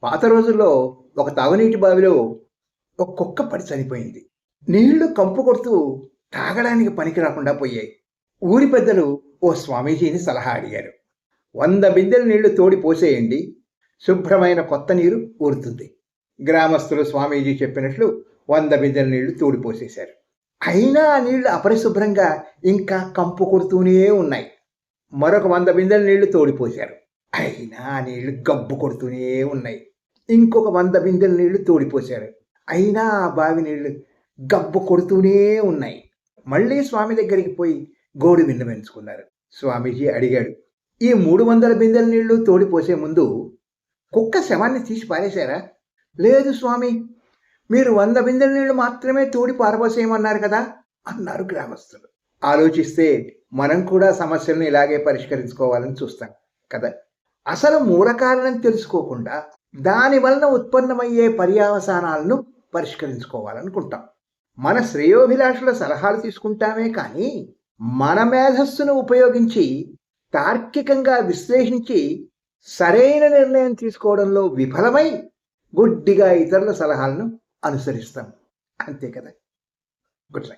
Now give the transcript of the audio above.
పాత రోజుల్లో ఒక తాగునీటి బావిలో ఒక కుక్క పడి చనిపోయింది. నీళ్లు కంపు కొడుతూ తాగడానికి పనికి రాకుండా పోయాయి. ఊరి పెద్దలు ఓ స్వామీజీని సలహా అడిగారు. 100 బిందెల నీళ్లు తోడి పోసేయండి, శుభ్రమైన కొత్త నీరు ఊరుతుంది. గ్రామస్తులు స్వామీజీ చెప్పినట్లు 100 బిందెల నీళ్లు తోడి పోసేశారు. అయినా ఆ నీళ్లు అపరిశుభ్రంగా ఇంకా కంపు కొడుతూనే ఉన్నాయి. మరొక 100 బిందెల నీళ్లు తోడిపోశారు. అయినా ఆ నీళ్లు గబ్బు కొడుతూనే ఉన్నాయి. ఇంకొక 100 బిందెల నీళ్లు తోడిపోశారు. అయినా ఆ బావి నీళ్లు గబ్బు కొడుతూనే ఉన్నాయి. మళ్ళీ స్వామి దగ్గరికి పోయి గోడు విన్నవించుకున్నారు. స్వామీజీ అడిగాడు, ఈ 300 బిందెల నీళ్లు తోడిపోసే ముందు కుక్క శవాన్ని తీసి పారేశారా? లేదు స్వామి, మీరు 100 బిందెల నీళ్లు మాత్రమే తోడి పారబోసేయమన్నారు కదా అన్నారు గ్రామస్తులు. ఆలోచిస్తే మనం కూడా సమస్యలను ఇలాగే పరిష్కరించుకోవాలని చూస్తాం కదా. అసలు మూల కారణం తెలుసుకోకుండా దాని వలన ఉత్పన్నమయ్యే పర్యవసానాలను పరిష్కరించుకోవాలనుకుంటాం. మన శ్రేయోభిలాషుల సలహాలు తీసుకుంటామే కానీ మన మేధస్సును ఉపయోగించి తార్కికంగా విశ్లేషించి సరైన నిర్ణయం తీసుకోవడంలో విఫలమై గుడ్డిగా ఇతరుల సలహాలను అనుసరిస్తాం. అంతే కదా. Good luck.